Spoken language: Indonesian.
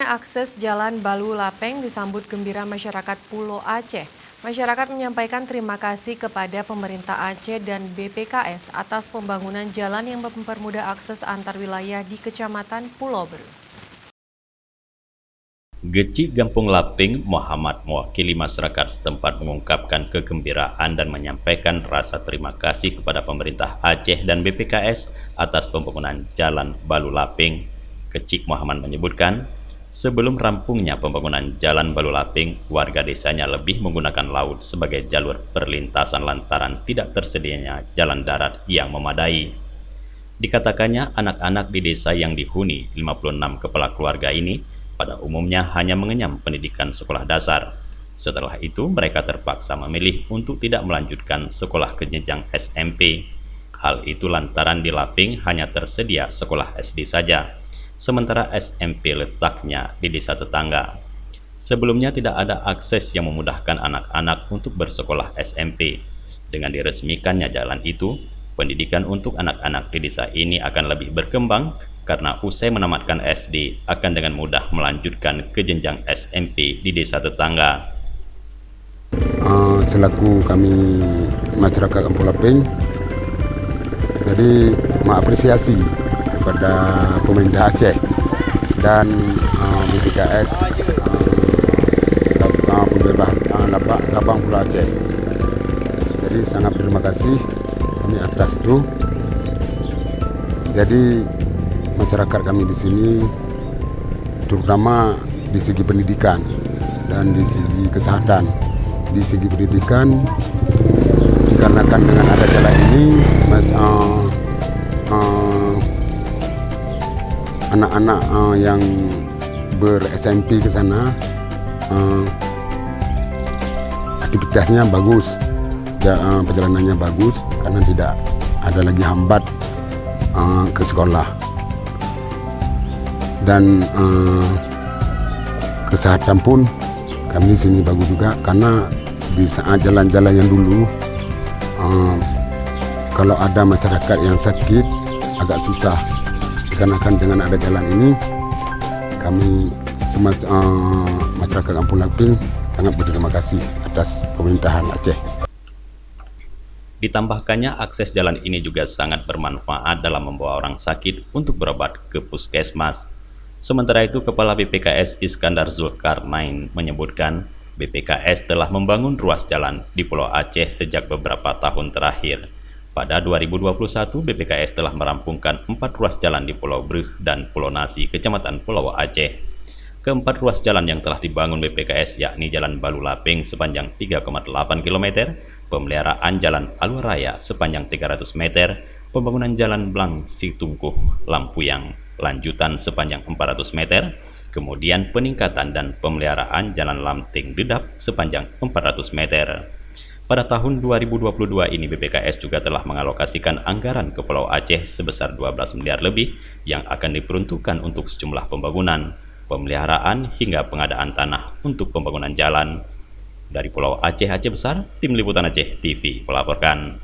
Dibukanya akses Jalan Balu Lapeng disambut gembira masyarakat Pulau Aceh. Masyarakat menyampaikan terima kasih kepada pemerintah Aceh dan BPKS atas pembangunan jalan yang mempermudah akses antar wilayah di Kecamatan Pulau Bru. Geci Gampung Lapeng Muhammad mewakili masyarakat setempat mengungkapkan kegembiraan dan menyampaikan rasa terima kasih kepada pemerintah Aceh dan BPKS atas pembangunan Jalan Balu Lapeng. Geci Muhammad menyebutkan, sebelum rampungnya pembangunan Jalan Balu Lapeng, warga desanya lebih menggunakan laut sebagai jalur perlintasan lantaran tidak tersedianya jalan darat yang memadai. Dikatakannya anak-anak di desa yang dihuni 56 kepala keluarga ini pada umumnya hanya mengenyam pendidikan sekolah dasar. Setelah itu mereka terpaksa memilih untuk tidak melanjutkan sekolah ke jenjang SMP. Hal itu lantaran di Lapeng hanya tersedia sekolah SD saja, sementara SMP letaknya di desa tetangga. Sebelumnya tidak ada akses yang memudahkan anak-anak untuk bersekolah SMP. Dengan diresmikannya jalan itu, pendidikan untuk anak-anak di desa ini akan lebih berkembang karena usai menamatkan SD akan dengan mudah melanjutkan ke jenjang SMP di desa tetangga. Selaku kami masyarakat Kampung Lapeng, jadi mengapresiasi kepada pemerintah Aceh dan BPKS pembebas lapak Sabang Pulau Aceh. Jadi sangat terima kasih kami atas itu. Jadi masyarakat kami di sini, terutama di segi pendidikan dan di segi kesehatan. Di segi pendidikan, dikarenakan dengan ada jalan ini, anak-anak yang ber-SMP ke sana, aktivitasnya bagus, perjalanannya bagus karena tidak ada lagi hambat ke sekolah. Dan kesehatan pun kami di sini bagus juga karena di saat jalan-jalan yang dulu kalau ada masyarakat yang sakit agak susah. Dikarenakan dengan ada jalan ini, kami masyarakat Kampung Lapeng sangat berterima kasih atas pemerintahan Aceh. Ditambahkannya akses jalan ini juga sangat bermanfaat dalam membawa orang sakit untuk berobat ke puskesmas. Sementara itu, Kepala BPKS Iskandar Zulkarnain menyebutkan BPKS telah membangun ruas jalan di Pulau Aceh sejak beberapa tahun terakhir. Pada 2021, BPKS telah merampungkan 4 ruas jalan di Pulau Bru dan Pulau Nasi, Kecamatan Pulau Aceh. Keempat ruas jalan yang telah dibangun BPKS yakni Jalan Balu Lapeng sepanjang 3,8 km, pemeliharaan Jalan Alur Raya sepanjang 300 meter, pembangunan Jalan Blang Situngkuh Lampuyang lanjutan sepanjang 400 meter, kemudian peningkatan dan pemeliharaan Jalan Lamting Dedap sepanjang 400 meter. Pada tahun 2022 ini BPKS juga telah mengalokasikan anggaran ke Pulau Aceh sebesar 12 miliar lebih yang akan diperuntukkan untuk sejumlah pembangunan, pemeliharaan hingga pengadaan tanah untuk pembangunan jalan. Dari Pulau Aceh Besar, Tim Liputan Aceh TV melaporkan.